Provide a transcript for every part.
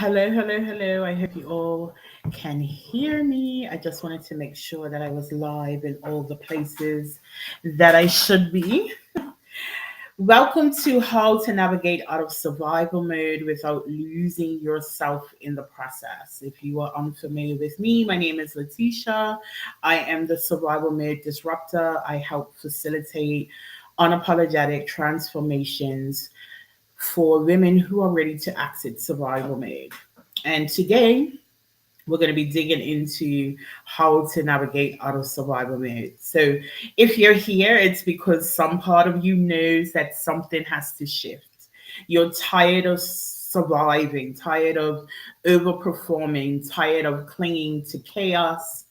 Hello, hello, hello. I hope you all can hear me. I just wanted to make sure that I was live in all the places that I should be. Welcome to How to Navigate Out of Survival Mode Without Losing Yourself in the Process. If you are unfamiliar with me, my name is Letitia. I am the Survival Mode Disruptor. I help facilitate unapologetic transformations for women who are ready to exit survival mode. And today, we're going to be digging into how to navigate out of survival mode. So, if you're here, it's because some part of you knows that something has to shift. You're tired of surviving, tired of overperforming, tired of clinging to chaos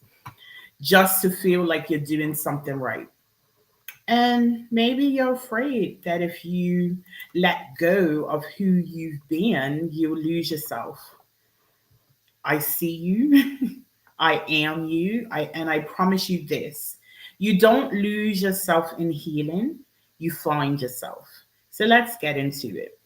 just to feel like you're doing something right. And maybe you're afraid that if you let go of who you've been, you'll lose yourself. I see you. I am you. And I promise you this. You don't lose yourself in healing, you find yourself. So let's get into it.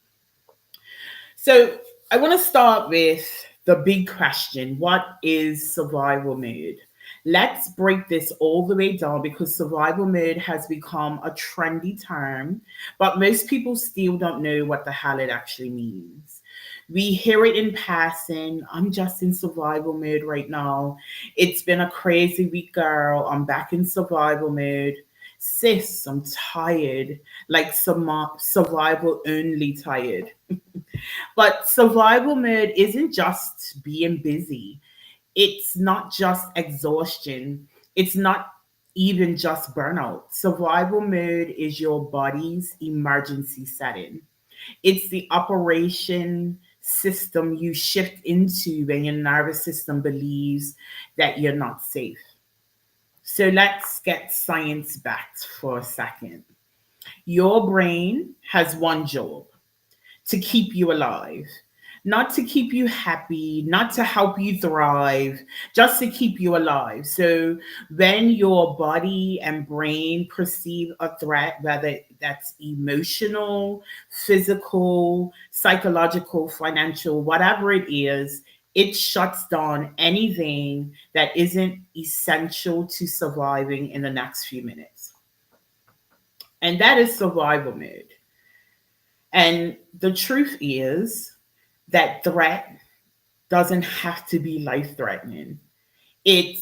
So I want to start with the big question. What is survival mode? Let's break this all the way down because survival mode has become a trendy term, but most people still don't know what the hell it actually means. We hear it in passing. I'm just in survival mode right now. It's been a crazy week, girl. I'm back in survival mode. Sis, I'm tired, like some survival only tired. But survival mode isn't just being busy. It's not just exhaustion. It's not even just burnout. Survival mode is your body's emergency setting. It's the operation system you shift into when your nervous system believes that you're not safe. So let's get science backed for a second. Your brain has one job: to keep you alive, not to keep you happy, not to help you thrive, just to keep you alive. So when your body and brain perceive a threat, whether that's emotional, physical, psychological, financial, whatever it is, it shuts down anything that isn't essential to surviving in the next few minutes. And that is survival mode. And the truth is that threat doesn't have to be life threatening. It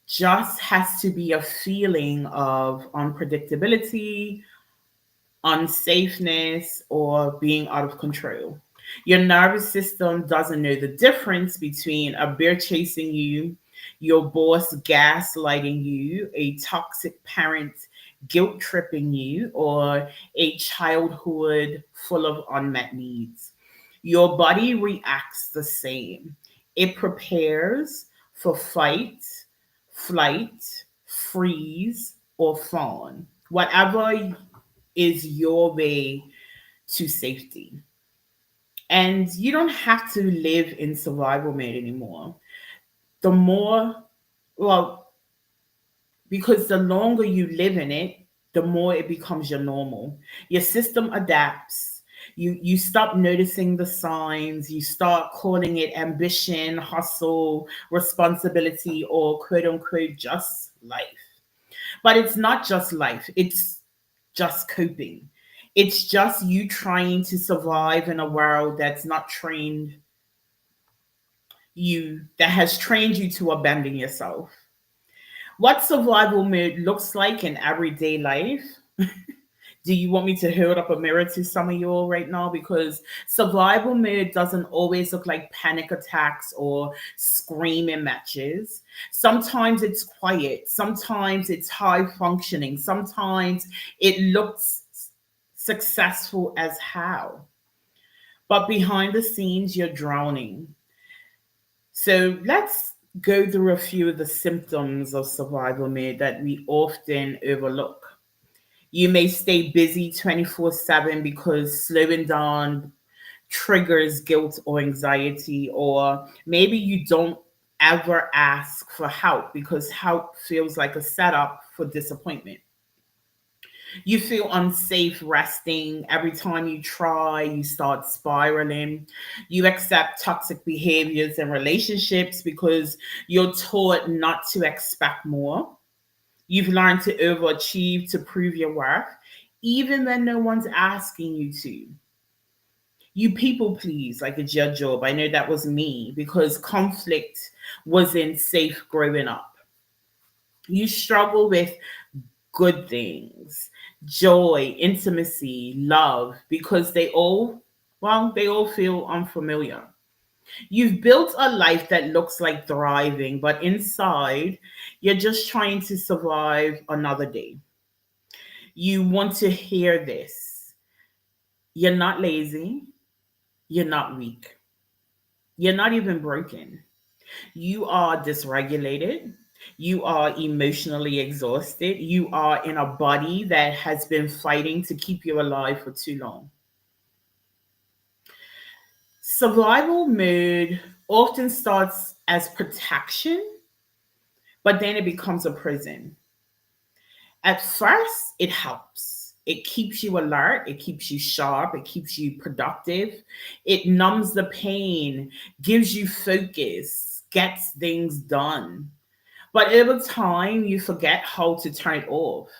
just has to be a feeling of unpredictability, unsafeness, or being out of control. Your nervous system doesn't know the difference between a bear chasing you, your boss gaslighting you, a toxic parent guilt tripping you, or a childhood full of unmet needs. Your body reacts the same. It prepares for fight, flight, freeze, or fawn, whatever is your way to safety. And you don't have to live in survival mode anymore. The more, well, because the longer you live in it, the more it becomes your normal. Your system adapts. You stop noticing the signs. You start calling it ambition, hustle, responsibility, or quote unquote just life. But it's not just life. It's just coping. It's just you trying to survive in a world that's not trained you, that has trained you to abandon yourself. What survival mode looks like in everyday life. Do you want me to hold up a mirror to some of you all right now? Because survival mode doesn't always look like panic attacks or screaming matches. Sometimes it's quiet. Sometimes it's high functioning. Sometimes it looks successful as how. But behind the scenes, you're drowning. So let's go through a few of the symptoms of survival mode that we often overlook. You may stay busy 24/7 because slowing down triggers guilt or anxiety, or maybe you don't ever ask for help because help feels like a setup for disappointment. You feel unsafe resting. Every time you try, you start spiraling. You accept toxic behaviors and relationships because you're taught not to expect more. You've learned to overachieve to prove your worth, even when no one's asking you to. You people please like it's your job. I know that was me because conflict wasn't safe growing up. You struggle with good things, joy, intimacy, love, because they all feel unfamiliar. You've built a life that looks like thriving, but inside, you're just trying to survive another day. You want to hear this. You're not lazy. You're not weak. You're not even broken. You are dysregulated. You are emotionally exhausted. You are in a body that has been fighting to keep you alive for too long. Survival mode often starts as protection, but then it becomes a prison. At first, it helps. It keeps you alert, it keeps you sharp, it keeps you productive, it numbs the pain, gives you focus, gets things done. But over time, you forget how to turn it off.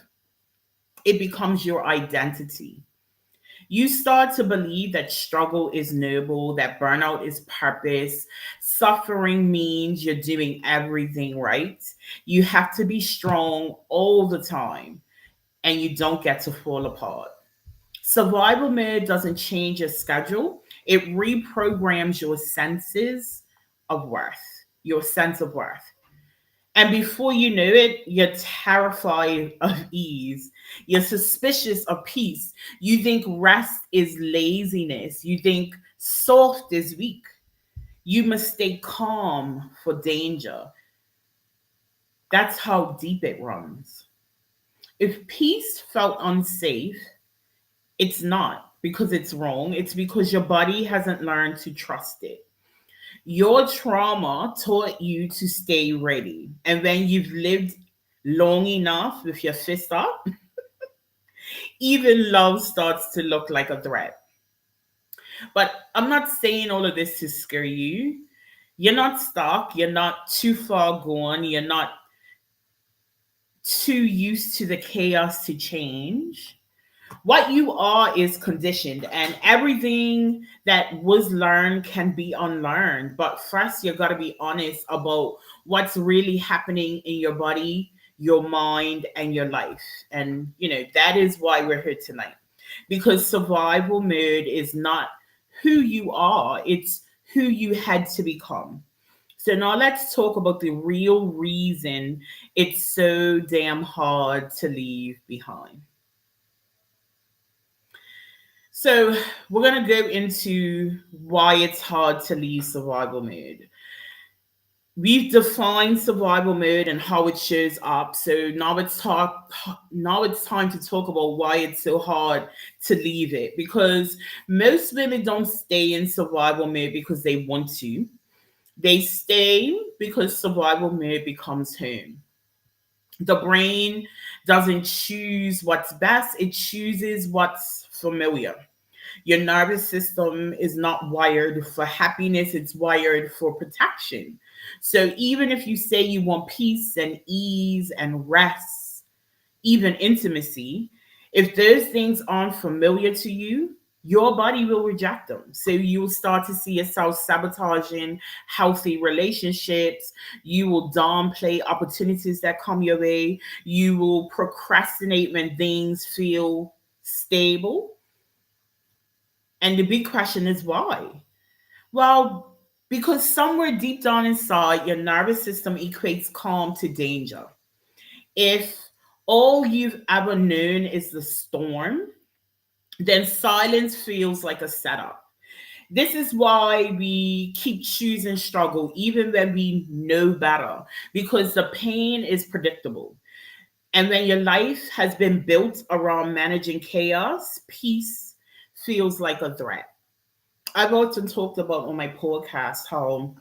It becomes your identity. You start to believe that struggle is noble, that burnout is purpose, suffering means you're doing everything right. You have to be strong all the time, and you don't get to fall apart. Survival mode doesn't change your schedule, it reprograms your senses of worth, your sense of worth. And before you know it, you're terrified of ease. You're suspicious of peace. You think rest is laziness. You think soft is weak. You mistake calm for danger. That's how deep it runs. If peace felt unsafe, it's not because it's wrong. It's because your body hasn't learned to trust it. Your trauma taught you to stay ready. And when you've lived long enough with your fist up, even love starts to look like a threat. But I'm not saying all of this to scare you. You're not stuck. You're not too far gone. You're not too used to the chaos to change. What you are is conditioned, and everything that was learned can be unlearned. But first, you got to be honest about what's really happening in your body, your mind, and your life. And that is why we're here tonight, because survival mode is not who you are, it's who you had to become. So now let's talk about the real reason it's so damn hard to leave behind. So we're gonna go into why it's hard to leave survival mode. We've defined survival mode and how it shows up. So now it's time to talk about why it's so hard to leave it. Because most women don't stay in survival mode because they want to. They stay because survival mode becomes home. The brain doesn't choose what's best, it chooses what's familiar. Your nervous system is not wired for happiness, it's wired for protection. So even if you say you want peace and ease and rest, even intimacy, if those things aren't familiar to you, your body will reject them. So you will start to see yourself sabotaging healthy relationships. You will downplay opportunities that come your way. You will procrastinate when things feel stable. And the big question is why? Well, because somewhere deep down inside, your nervous system equates calm to danger. If all you've ever known is the storm, then silence feels like a setup. This is why we keep choosing struggle even when we know better, because the pain is predictable. And when your life has been built around managing chaos, peace feels like a threat. I've often talked about on my podcast how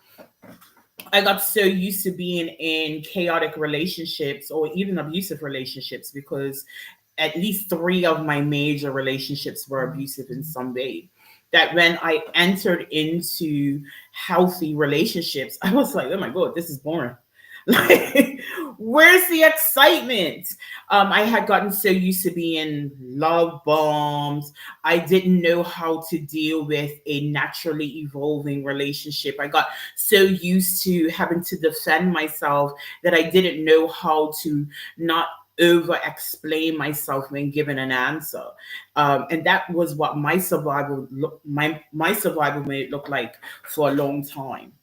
I got so used to being in chaotic relationships or even abusive relationships because at least three of my major relationships were abusive in some way. That when I entered into healthy relationships, I was like, oh my God, this is boring. Like, where's the excitement? I had gotten so used to being love bombs. I didn't know how to deal with a naturally evolving relationship. I got so used to having to defend myself that I didn't know how to not over explain myself when given an answer. And that was what my survival made it look like for a long time.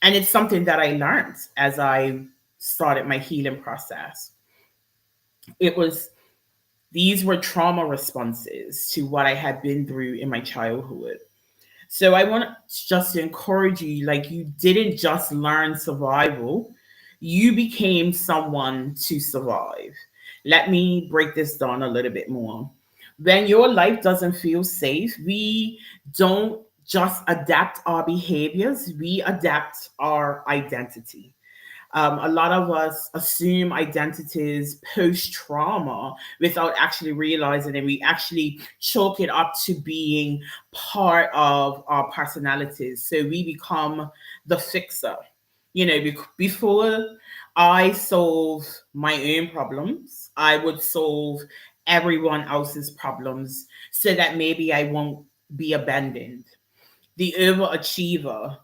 And it's something that I learned as I started my healing process. It was These were trauma responses to what I had been through in my childhood. So I want just to encourage you, like, you didn't just learn survival, you became someone to survive. Let me break this down a little bit more. When your life doesn't feel safe, we don't just adapt our behaviors, we adapt our identity. A lot of us assume identities post trauma without actually realizing it. We actually chalk it up to being part of our personalities. So we become the fixer. Before I solve my own problems, I would solve everyone else's problems so that maybe I won't be abandoned. The overachiever,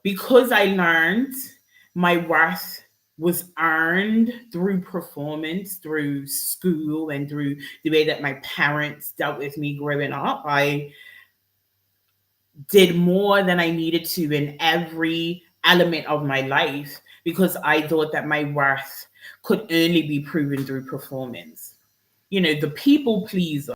because I learned my worth was earned through performance, through school, and through the way that my parents dealt with me growing up. I did more than I needed to in every element of my life because I thought that my worth could only be proven through performance. The people pleaser.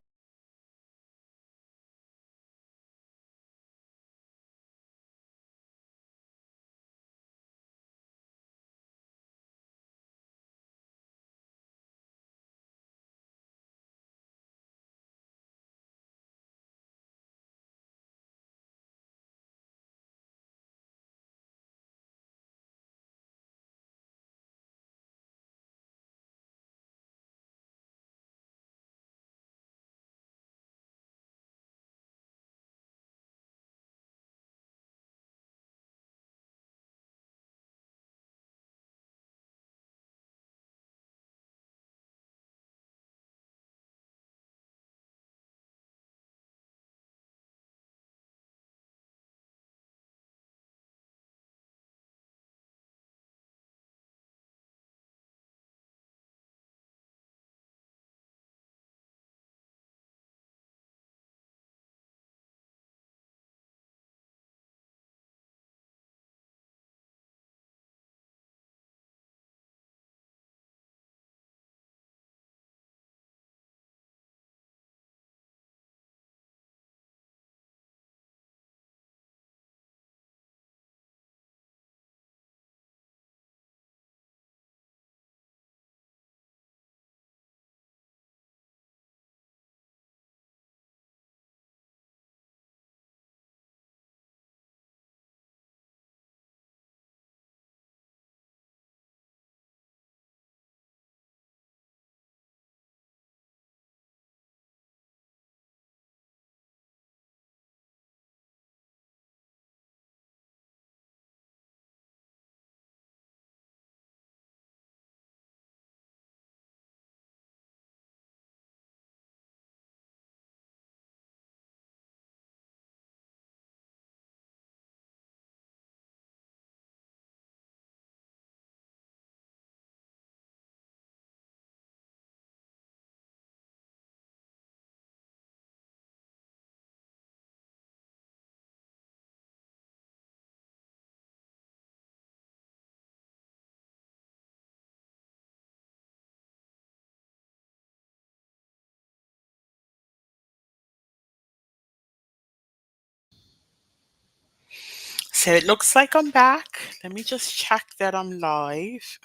So it looks like I'm back. Let me just check that I'm live.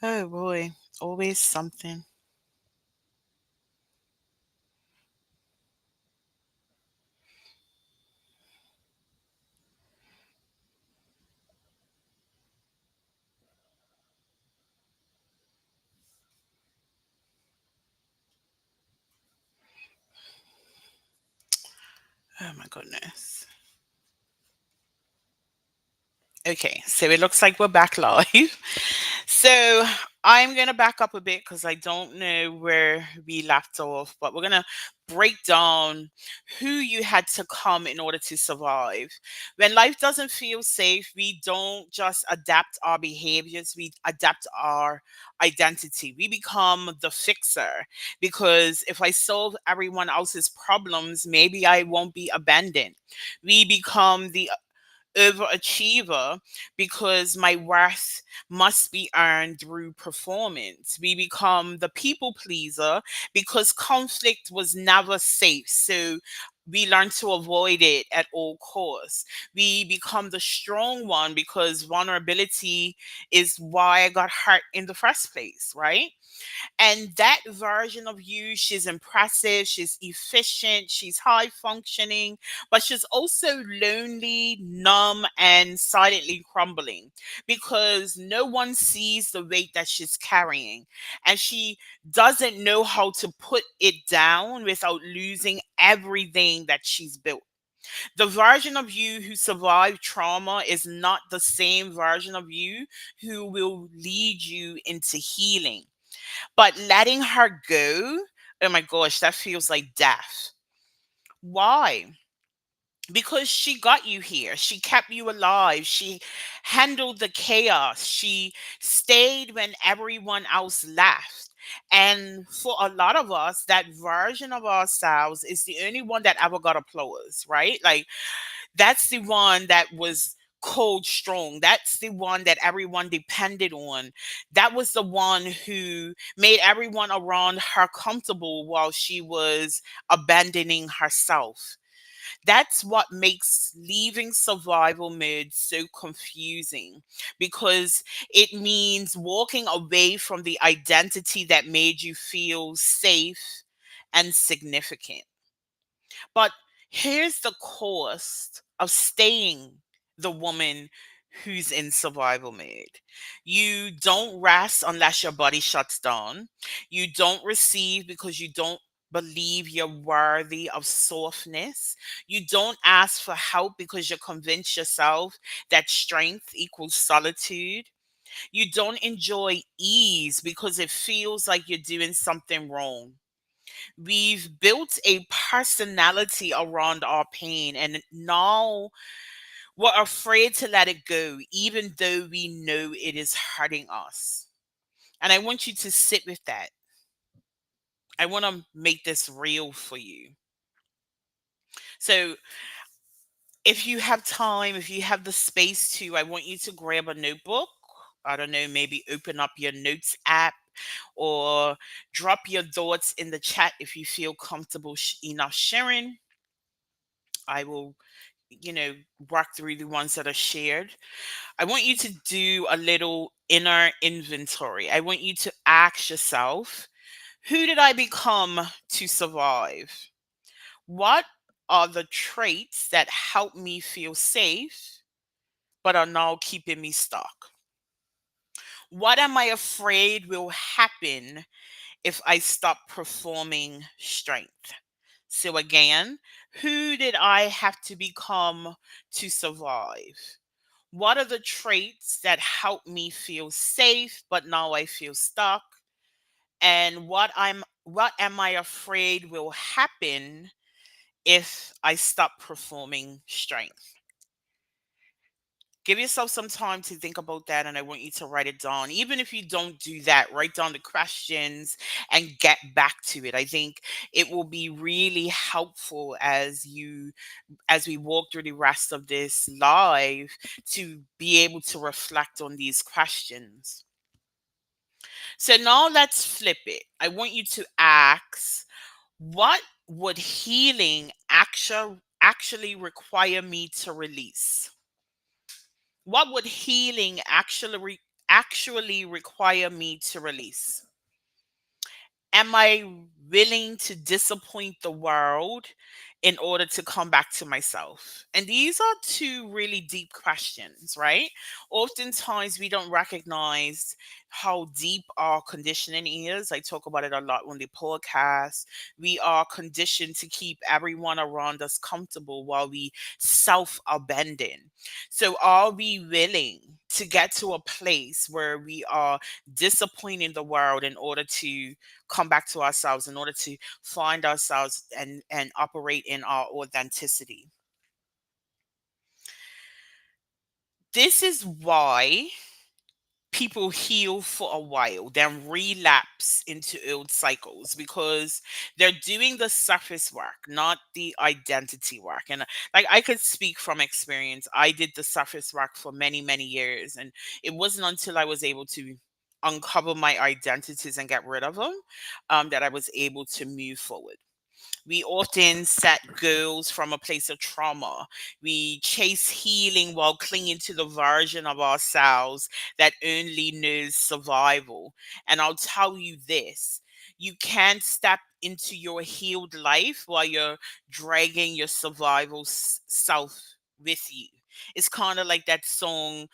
Oh boy, always something. Oh my goodness. Okay, so it looks like we're back live. So I'm going to back up a bit because I don't know where we left off, but we're going to break down who you had to come in order to survive. When life doesn't feel safe, we don't just adapt our behaviors, we adapt our identity. We become the fixer because if I solve everyone else's problems, maybe I won't be abandoned. We become the overachiever because my worth must be earned through performance. We become the people pleaser because conflict was never safe. So we learn to avoid it at all costs. We become the strong one because vulnerability is why I got hurt in the first place, right? And that version of you, she's impressive, she's efficient, she's high functioning, but she's also lonely, numb, and silently crumbling because no one sees the weight that she's carrying. And she doesn't know how to put it down without losing everything that she's built. The version of you who survived trauma is not the same version of you who will lead you into healing. But letting her go, oh my gosh, that feels like death. Why? Because she got you here. She kept you alive. She handled the chaos. She stayed when everyone else left. And for a lot of us, that version of ourselves is the only one that ever got applause, right? Like, that's the one that was cold strong. That's the one that everyone depended on. That was the one who made everyone around her comfortable while she was abandoning herself. That's what makes leaving survival mode so confusing because it means walking away from the identity that made you feel safe and significant. But here's the cost of staying the woman who's in survival mode. You don't rest unless your body shuts down. You don't receive because you don't believe you're worthy of softness. You don't ask for help because you're convinced yourself that strength equals solitude. You don't enjoy ease because it feels like you're doing something wrong. We've built a personality around our pain, and now we're afraid to let it go, even though we know it is hurting us. And I want you to sit with that. I want to make this real for you. So, if you have time, if you have the space to, I want you to grab a notebook. I don't know, maybe open up your notes app or drop your thoughts in the chat if you feel comfortable enough sharing. I will, you know, work through the ones that are shared. I want you to do a little inner inventory. I want you to ask yourself, who did I become to survive? What are the traits that help me feel safe but are now keeping me stuck? What am I afraid will happen if I stop performing strength? So, again, who did I have to become to survive? What are the traits that help me feel safe, but now I feel stuck? And what am I afraid will happen if I stop performing strength? Give yourself some time to think about that, and I want you to write it down. Even if you don't do that, write down the questions and get back to it. I think it will be really helpful as we walk through the rest of this live to be able to reflect on these questions. So now let's flip it. I want you to ask, what would healing actually require me to release? What would healing actually require me to release? Am I willing to disappoint the world in order to come back to myself? And these are two really deep questions, right? Oftentimes we don't recognize how deep our conditioning is. I talk about it a lot on the podcast. We are conditioned to keep everyone around us comfortable while we self abandon. So, are we willing to get to a place where we are disappointing the world in order to come back to ourselves, in order to find ourselves and operate in our authenticity? This is why people heal for a while, then relapse into old cycles, because they're doing the surface work, not the identity work. And like, I could speak from experience. I did the surface work for many, many years. And it wasn't until I was able to uncover my identities and get rid of them, that I was able to move forward. We often set goals from a place of trauma. We chase healing while clinging to the version of ourselves that only knows survival. And I'll tell you this: you can't step into your healed life while you're dragging your survival self with you. It's kind of like that song,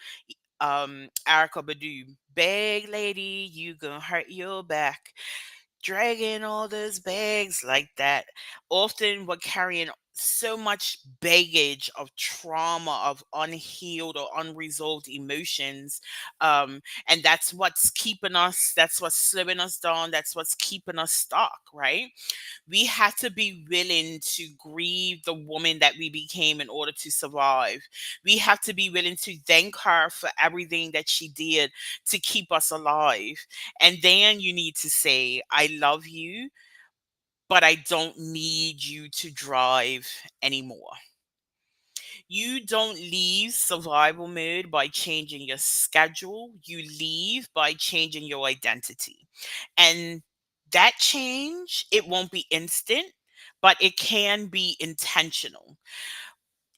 Erica Badu, "Beg lady, you gonna hurt your back, dragging all those bags like that." Often we're carrying so much baggage of trauma, of unhealed or unresolved emotions. And that's what's keeping us, that's what's slowing us down, that's what's keeping us stuck, right? We have to be willing to grieve the woman that we became in order to survive. We have to be willing to thank her for everything that she did to keep us alive. And then you need to say, I love you, but I don't need you to drive anymore. You don't leave survival mode by changing your schedule. You leave by changing your identity. And that change, it won't be instant, but it can be intentional.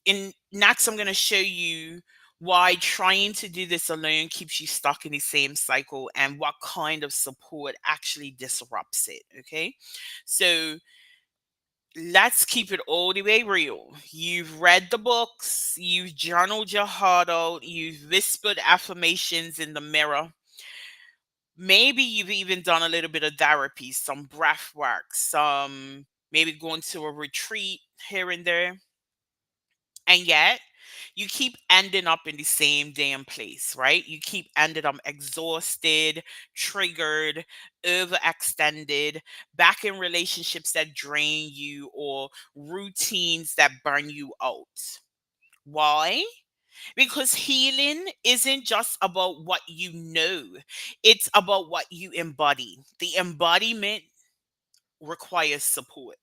In next, I'm going to show you why trying to do this alone keeps you stuck in the same cycle and what kind of support actually disrupts it. Okay. So let's keep it all the way real. You've read the books, you've journaled your heart out, you've whispered affirmations in the mirror. Maybe you've even done a little bit of therapy, some breath work, some maybe going to a retreat here and there. And yet, you keep ending up in the same damn place, right? You keep ending up exhausted, triggered, overextended, back in relationships that drain you or routines that burn you out. Why? Because healing isn't just about what you know, it's about what you embody. The embodiment requires support.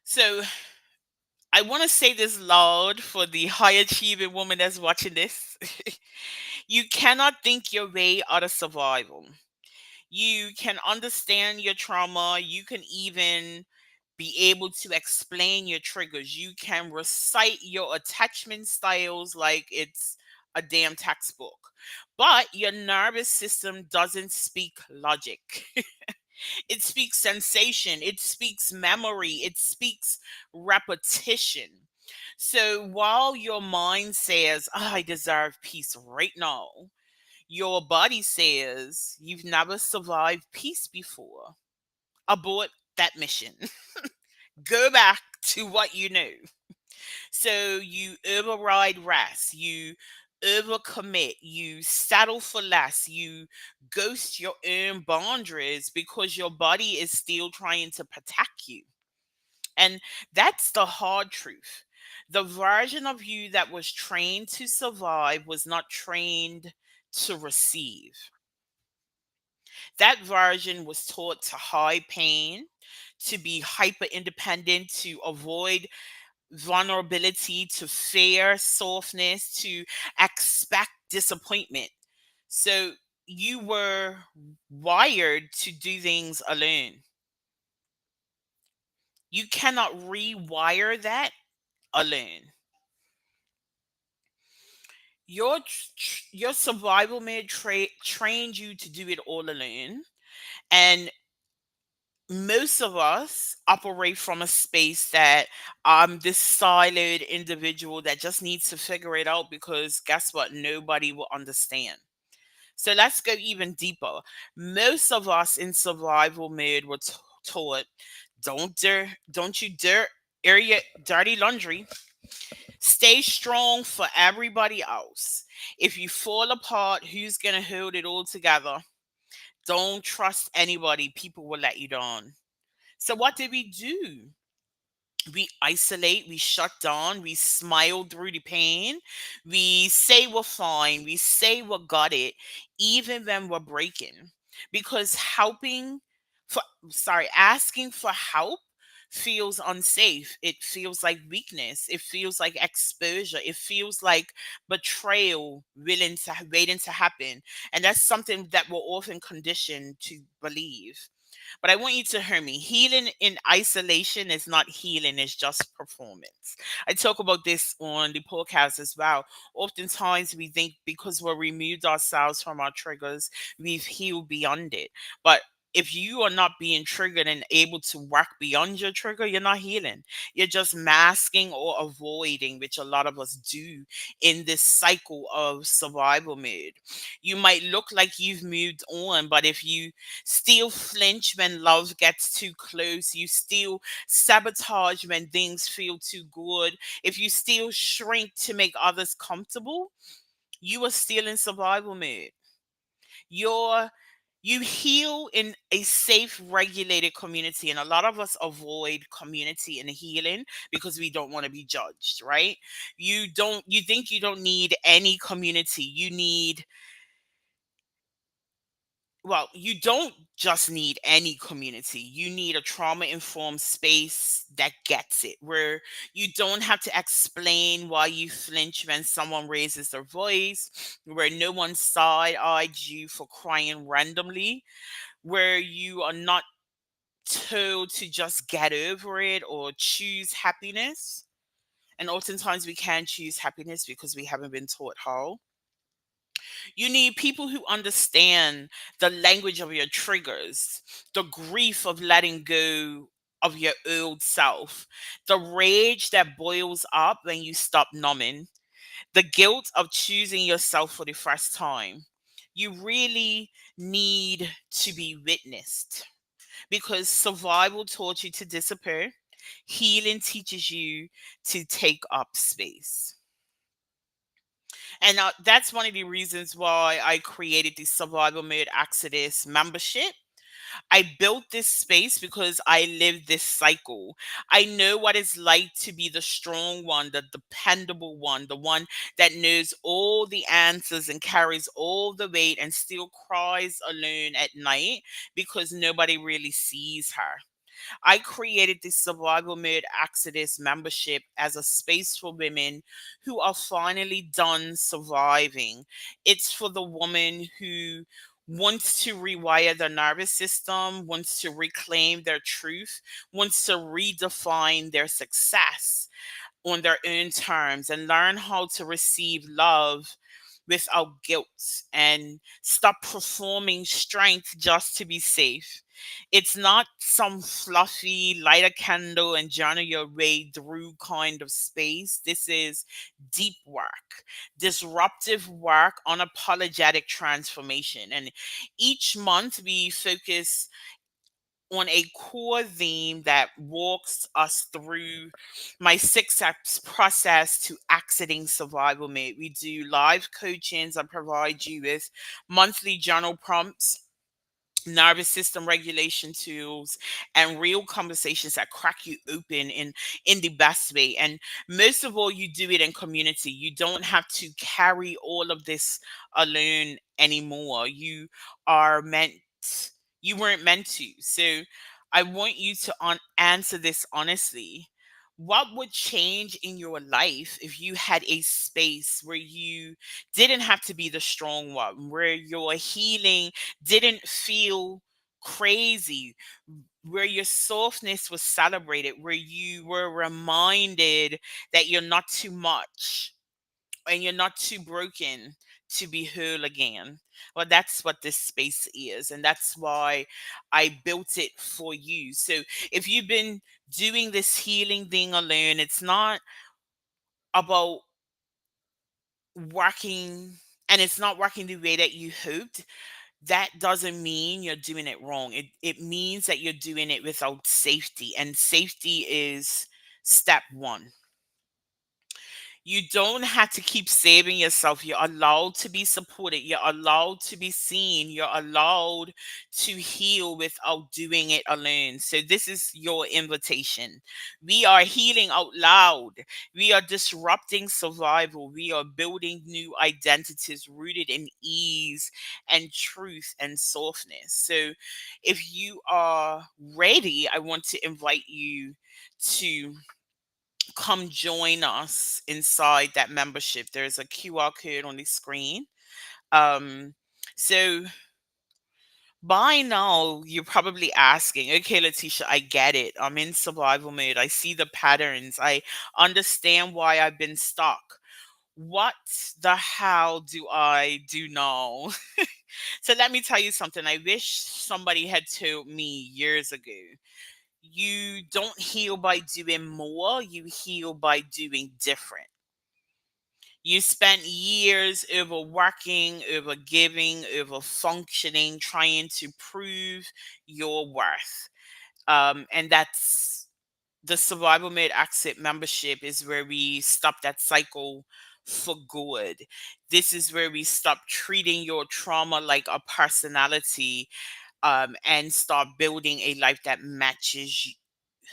So, I want to say this loud for the high achieving woman that's watching this. You cannot think your way out of survival. You can understand your trauma. You can even be able to explain your triggers. You can recite your attachment styles like it's a damn textbook. But your nervous system doesn't speak logic. It speaks sensation, it speaks memory, it speaks repetition. So while your mind says, "Oh, I deserve peace right now," your body says, "You've never survived peace before. Abort that mission." Go back to what you know. So you override rest, you overcommit, you settle for less, you ghost your own boundaries because your body is still trying to protect you. And that's the hard truth. The version of you that was trained to survive was not trained to receive. That version was taught to hide pain, to be hyper independent, to avoid vulnerability, to fear softness, to expect disappointment. So you were wired to do things alone. You cannot rewire that alone. Your survival mode trained you to do it all alone, and most of us operate from a space that I'm this siloed individual that just needs to figure it out because guess what? Nobody will understand. So let's go even deeper. Most of us in survival mode were taught, don't you dare air your dirty laundry. Stay strong for everybody else. If you fall apart, who's gonna hold it all together? Don't trust anybody. People will let you down. So what did we do? We isolate, we shut down, we smile through the pain, we say we're fine, we say we got it, even when we're breaking. Because for asking for help feels unsafe. It feels like weakness. It feels like exposure. It feels like betrayal waiting to happen. And that's something that we're often conditioned to believe. But I want you to hear me. Healing in isolation is not healing, it's just performance. I talk about this on the podcast as well. Oftentimes we think because we're removed ourselves from our triggers, we've healed beyond it. But if you are not being triggered and able to work beyond your trigger, you're not healing. You're just masking or avoiding, which a lot of us do in this cycle of survival mode. You might look like you've moved on, but if you still flinch when love gets too close, you still sabotage when things feel too good, if you still shrink to make others comfortable, you are still in survival mode. You're you heal in a safe, regulated community, and a lot of us avoid community and healing because we don't want to be judged, right? You think you don't need any community. You don't just need any community. You need a trauma informed space that gets it, where you don't have to explain why you flinch when someone raises their voice, where no one side eyed you for crying randomly, where you are not told to just get over it or choose happiness. And oftentimes we can't choose happiness because we haven't been taught how. You need people who understand the language of your triggers, the grief of letting go of your old self, the rage that boils up when you stop numbing, the guilt of choosing yourself for the first time. You really need to be witnessed because survival taught you to disappear. Healing teaches you to take up space. And that's one of the reasons why I created the Survival Mode Exodus membership. I built this space because I lived this cycle. I know what it's like to be the strong one, the dependable one, the one that knows all the answers and carries all the weight and still cries alone at night because nobody really sees her. I created the Survival Mode Exodus membership as a space for women who are finally done surviving. It's for the woman who wants to rewire their nervous system, wants to reclaim their truth, wants to redefine their success on their own terms and learn how to receive love without guilt and stop performing strength just to be safe. It's not some fluffy, light a candle and journey your way through kind of space. This is deep work, disruptive work, unapologetic transformation. And each month we focus on a core theme that walks us through my 6 steps process to exiting survival mode. We do live coachings. I provide you with monthly journal prompts, nervous system regulation tools, and real conversations that crack you open in the best way. And most of all, you do it in community. You don't have to carry all of this alone anymore. Are meant you weren't meant to. So I want you to answer this honestly. What would change in your life if you had a space where you didn't have to be the strong one, where your healing didn't feel crazy, where your softness was celebrated, where you were reminded that you're not too much, and you're not too broken to be whole again. Well, that's what this space is, and that's why I built it for you. So if you've been doing this healing thing alone, it's not about working, and it's not working the way that you hoped. That doesn't mean you're doing it wrong. It means that you're doing it without safety, and safety is step one. You don't have to keep saving yourself. You're allowed to be supported. You're allowed to be seen. You're allowed to heal without doing it alone. So, this is your invitation. We are healing out loud. We are disrupting survival. We are building new identities rooted in ease and truth and softness. So, if you are ready, I want to invite you to come join us inside that membership. There's a QR code on the screen. Um, so by now, you're probably asking, okay, Letitia, I get it. I'm in survival mode. I see the patterns. I understand why I've been stuck. What the hell do I do now? So let me tell you something. I wish somebody had told me years ago. You don't heal by doing more, you heal by doing different. You spent years overworking, over giving, over functioning, trying to prove your worth. And that's the survival mode exit membership is where we stop that cycle for good. This is where we stop treating your trauma like a personality, and start building a life that matches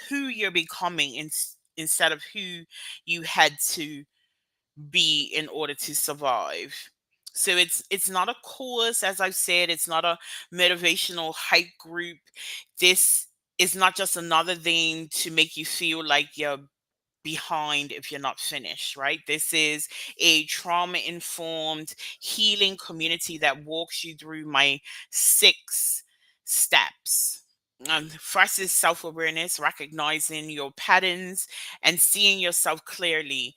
who you're becoming instead of who you had to be in order to survive. So it's not a course, as I've said. It's not a motivational hype group. This is not just another thing to make you feel like you're behind if you're not finished, right? This is a trauma informed healing community that walks you through my 6 steps. First is self awareness, recognizing your patterns and seeing yourself clearly.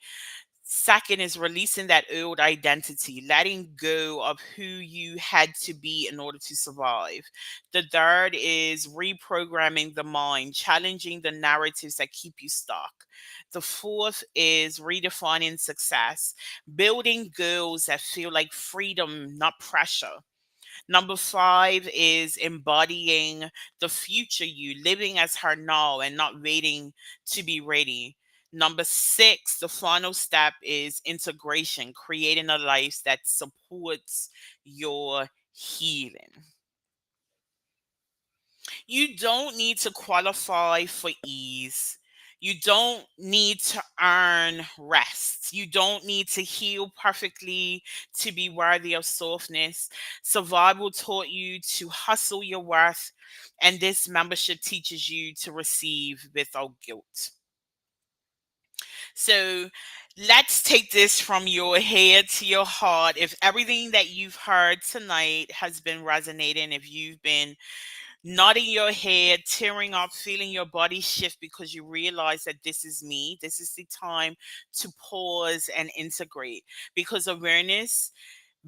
Second is releasing that old identity, letting go of who you had to be in order to survive. The third is reprogramming the mind, challenging the narratives that keep you stuck. The fourth is redefining success, building goals that feel like freedom, not pressure. Number five is embodying the future you, living as her now and not waiting to be ready. Number six, the final step is integration, creating a life that supports your healing. You don't need to qualify for ease. You don't need to earn rest. You don't need to heal perfectly to be worthy of softness. Survival taught you to hustle your worth, and this membership teaches you to receive without guilt. So let's take this from your head to your heart. If everything that you've heard tonight has been resonating, if you've been nodding your head, tearing up, feeling your body shift because you realize that this is me. This is the time to pause and integrate, because awareness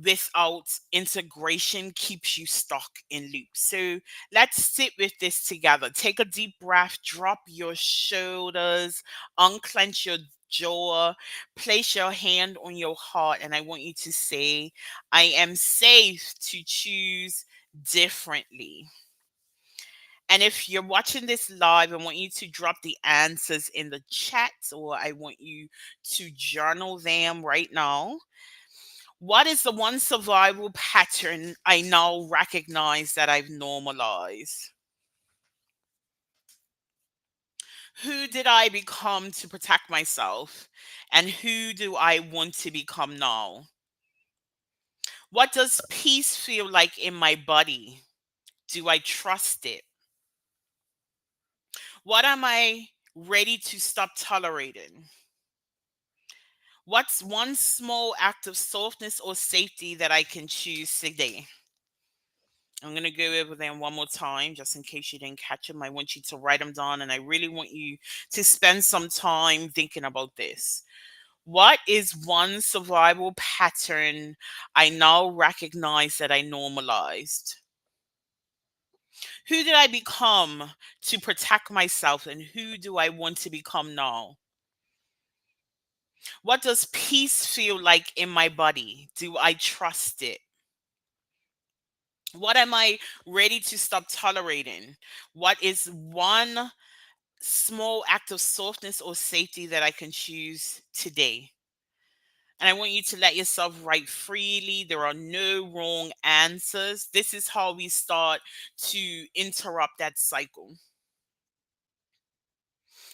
without integration keeps you stuck in loops. So let's sit with this together. Take a deep breath, drop your shoulders, unclench your jaw, place your hand on your heart, and I want you to say, I am safe to choose differently. And if you're watching this live, I want you to drop the answers in the chat, or I want you to journal them right now. What is the one survival pattern I now recognize that I've normalized? Who did I become to protect myself? And who do I want to become now? What does peace feel like in my body? Do I trust it? What am I ready to stop tolerating? What's one small act of softness or safety that I can choose today? I'm going to go over them one more time just in case you didn't catch them. I want you to write them down, and I really want you to spend some time thinking about this. What is one survival pattern I now recognize that I normalized? Who did I become to protect myself, and who do I want to become now? What does peace feel like in my body? Do I trust it? What am I ready to stop tolerating? What is one small act of softness or safety that I can choose today? And I want you to let yourself write freely. There are no wrong answers. This is how we start to interrupt that cycle.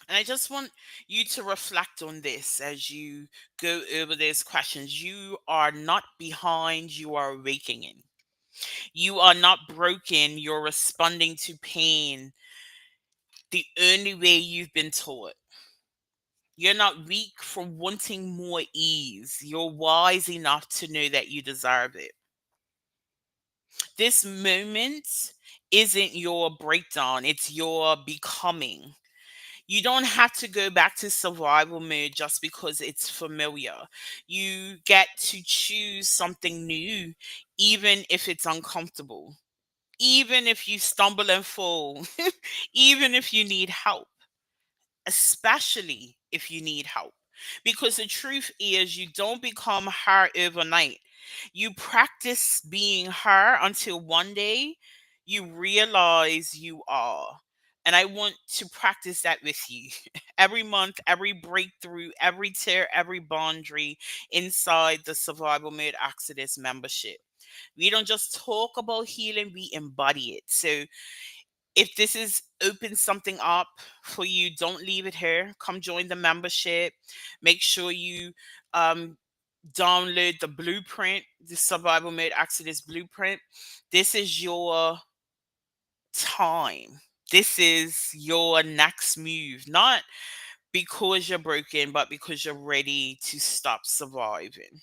And I just want you to reflect on this as you go over these questions. You are not behind, you are awakening. You are not broken, you're responding to pain the only way you've been taught. You're not weak for wanting more ease. You're wise enough to know that you deserve it. This moment isn't your breakdown, it's your becoming. You don't have to go back to survival mode just because it's familiar. You get to choose something new, even if it's uncomfortable, even if you stumble and fall, even if you need help, especially if you need help. Because the truth is, you don't become her overnight. You practice being her until one day you realize you are. And I want to practice that with you. Every month, every breakthrough, every tear, every boundary inside the Survival Mode Exodus membership. We don't just talk about healing, we embody it. So if this is open something up for you, don't leave it here. Come join the membership. Make sure you um, download the blueprint, the Survival Mode Exodus blueprint. This is your time. This is your next move, not because you're broken, but because you're ready to stop surviving.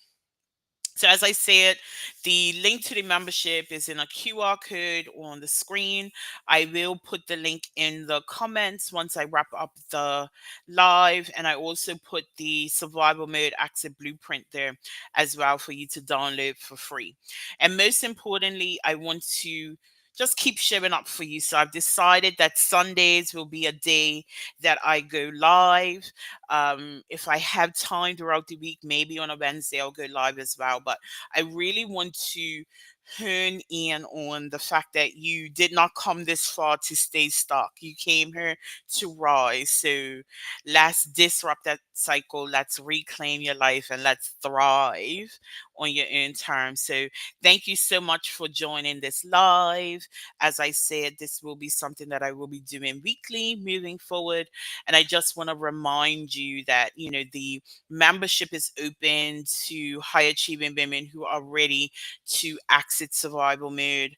So, as I said, the link to the membership is in a QR code on the screen. I will put the link in the comments once I wrap up the live. And I also put the survival mode exit blueprint there as well for you to download for free. And most importantly, I want to just keep showing up for you. So I've decided that Sundays will be a day that I go live. If I have time throughout the week, maybe on a Wednesday I'll go live as well. But I really want to hone in on the fact that you did not come this far to stay stuck. You came here to rise. So let's disrupt that cycle. Let's reclaim your life and let's thrive on your own terms. So thank you so much for joining this live. As I said, this will be something that I will be doing weekly moving forward. And I just want to remind you that, the membership is open to high achieving women who are ready to exit survival mode.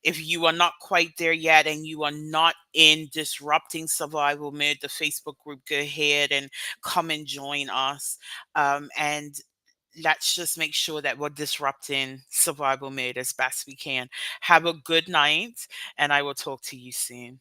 If you are not quite there yet and you are not in disrupting survival mode, the Facebook group, go ahead and come and join us. And let's just make sure that we're disrupting survival mode as best we can. Have a good night, and I will talk to you soon.